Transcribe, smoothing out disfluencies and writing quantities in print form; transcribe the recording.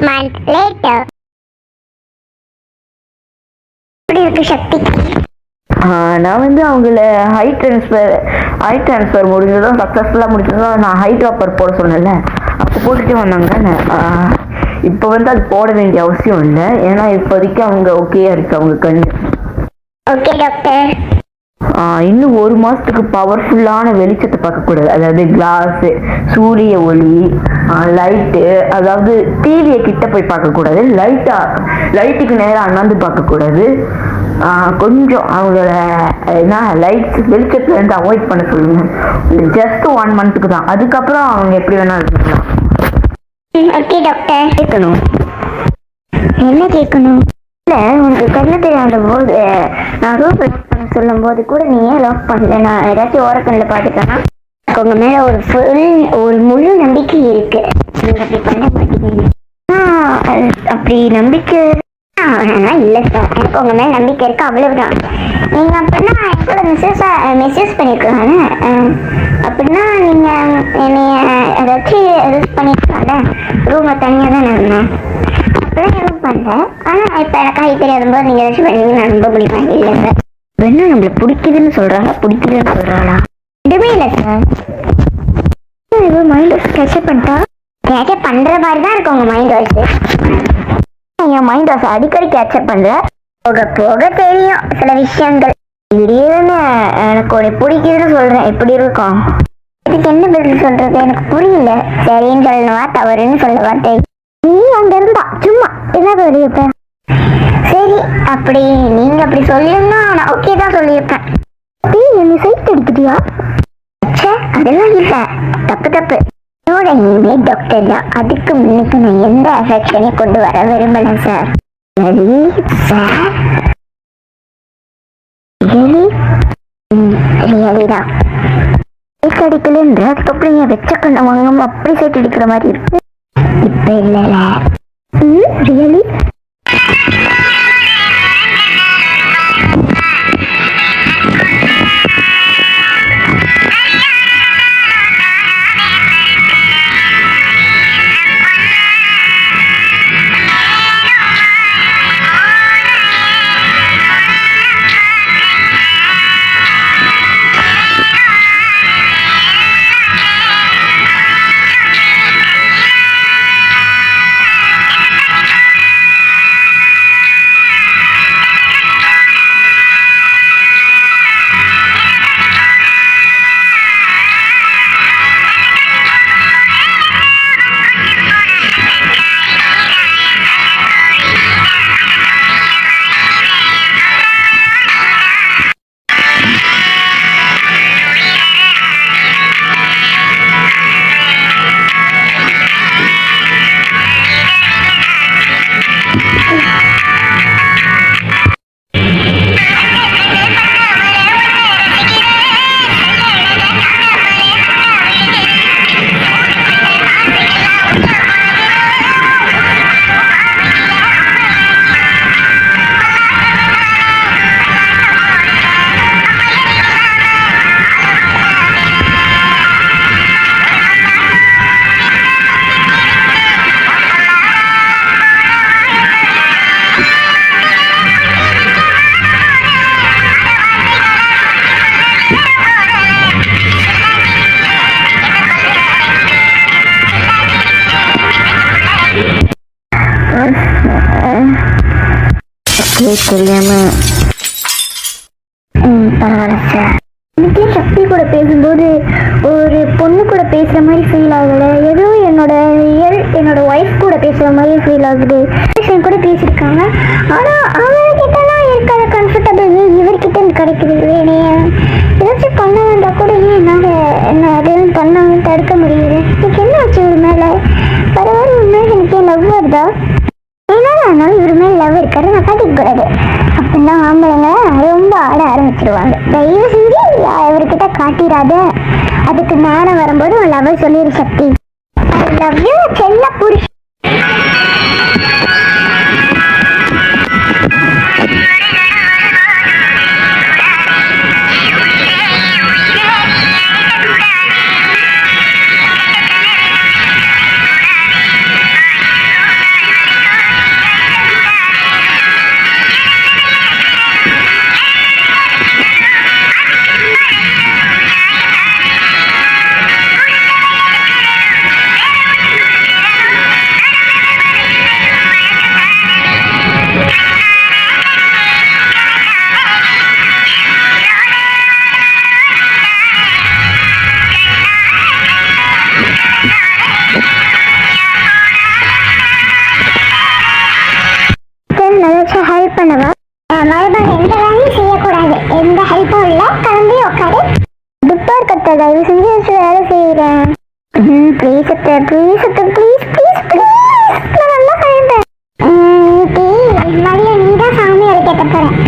months later. எப்படி இருக்கு சக்தி? நான் அவங்கள ஹைட் ட்ரான்ஸ்ஃபர் முடிஞ்சதும் சக்ஸஸ்ஃபுல்லாக முடிஞ்சதும் நான் ஹைட் ட்ராப்பர் போட சொன்னேன்ல, அப்போ போட்டுட்டே வந்தாங்க. இப்போ அது போட வேண்டிய அவசியம் இல்லை, ஏன்னா இப்போதைக்கு அவங்க ஓகேயா இருக்கு அவங்க கண்ணு. Okay doctor. இன்னும் 1 மாசத்துக்கு பவர்ஃபுல்லான வெளிச்சத்தை பார்க்கக்கூடாது, அதாவது கிளாஸு, சூரிய ஒளி, லைட்டு, அதாவது டிவியை கிட்ட போய் பார்க்கக்கூடாது, லைட்டுக்கு நேரம் அண்ணாந்து பார்க்கக்கூடாது. கொஞ்சம் அவங்கள லைட்ஸ் வெளிச்சத்துலேருந்து அவாய்ட் பண்ண சொல்லுங்க. ஜஸ்ட் 1 மந்த்துக்கு தான், அதுக்கப்புறம் அவங்க எப்படி வேணாலும் இருக்கலாம். Okay doctor. கேட்கணும்? என்ன கேட்கணும்? இல்லை, உனக்கு கண்ணு தெரியாத போது நான் ரூம் லாக் பண்ண சொல்லும் போது கூட நீ ஏன் லாக் பண்ணல? நான் ஏதாச்சும் ஓரக்கண்ணில் பார்த்துட்டேன்னா உங்க மேல ஒரு முழு நம்பிக்கை இருக்கு, நீங்க அப்படி பண்ண மாட்டீங்க. அப்படி நம்பிக்கை இல்ல சார், எனக்கு உங்க மேல நம்பிக்கை இருக்கு, அவ்வளவுதான். நீங்க அப்படின்னா என் கூட மெசேஜ் பண்ணிருக்கலாம்ல, அப்படின்னா நீங்க என்னைய ஏதாச்சும் யூஸ் பண்ணிருக்கலாம்ல. ரூம்ல தனியா தான் இருந்தேன், அப்படிலாம் எதுவும் பண்ணல. ஆனா இப்ப எனக்கு கை தெரியாத போது நீங்க ஏதாச்சும் பண்ணி நான் ரொம்ப பிடிப்பேன். இல்லை சார், என்ன நம்மள பிடிக்குதுன்னு சொல்றாளா? எதுவுமே இல்லை சார். மைண்ட் வாஷ் கேட்சப் பண்ணிட்டா? கேட்சப் பண்ற மாதிரி தான் இருக்கு உங்க மைண்ட் வாஷ். என் மைண்ட் வாஷ் அடிக்கடி கேட்சப் பண்ற, போக போக தெரியும் சில விஷயங்கள். திடீர்னு எனக்கு உன்னை பிடிக்குதுன்னு சொல்றேன், எப்படி இருக்கும்? இதுக்கு என்ன பதில் சொல்றது எனக்கு புரியல. சரின்னு சொல்லவா தவறுன்னு சொல்லவா? நீ அங்க இருந்தா சும்மா என்ன சொல்லியிருப்பேன். சரி, அப்படி நீங்க அப்படி சொல்லுன்னா நான் ஓகே தான் சொல்லியிருப்பேன். என்ன சைட் அடிக்குதியா? அதெல்லாம் இல்ல, தப்பு. என்னோட இனிமே டாக்டர் தான், அதுக்கு முன்னுக்கு நான் எந்த அஃபெக்ஷனையும் கொண்டு வர விரும்பல சார். ரியலிதான் சைட் அடிக்கலன்ற, அதுக்கப்புறம் என் வெச்ச கண்ணை வாங்காம அப்படி சைட் அடிக்கிற மாதிரி இருக்கு. இப்ப இல்ல ரியலி. தெரியாம பரவாயில்ல சார். எனக்கே சக்தி கூட பேசும்போது ஒரு பொண்ணு கூட பேசுற மாதிரி ஃபீல் ஆகல, ஏதோ என்னோட ஒய்ஃப் கூட பேசுற மாதிரி ஃபீல் ஆகுது. என் கூட பேசியிருக்காங்க, ஆனா அவர்கிட்டலாம் இருக்காத கம்ஃபர்டபுள் இவர்கிட்ட கிடைக்குது. ஏதாச்சும் பண்ண வந்தா கூட என்ன அதையும் பண்ணாங்க தடுக்க முடியுது. எனக்கு என்ன ஆச்சு இவர் மேல? பரவாயில்ல, உண்மையாக எனக்கு லவ் வருதா? ஆனாலும் இவர் மேல லவ் இருக்காரு, நான் காட்டிக்க கூடாது அப்படின்னா ஆம்பளைங்க ரொம்ப ஆட ஆரம்பிச்சிருவாங்க. தயவு செஞ்சு இவர்கிட்ட காட்டிடாத, அதுக்கு நேரம் வரும்போது உன் லவ் சொல்லிடு சக்தி. ஐ லவ் யூ செல்ல புருஷ. கத்த தயவு செஞ்சு வச்சு வேலை செய்கிறேன். ப்ளீஸ் அத்தை, ப்ளீஸ் அத்தை, ப்ளீஸ் ப்ளீஸ் ப்ளீஸ். நான் நல்லா செய்யறேன். மதியம் நீ தான் சாமியார் கேட்ட போறேன்.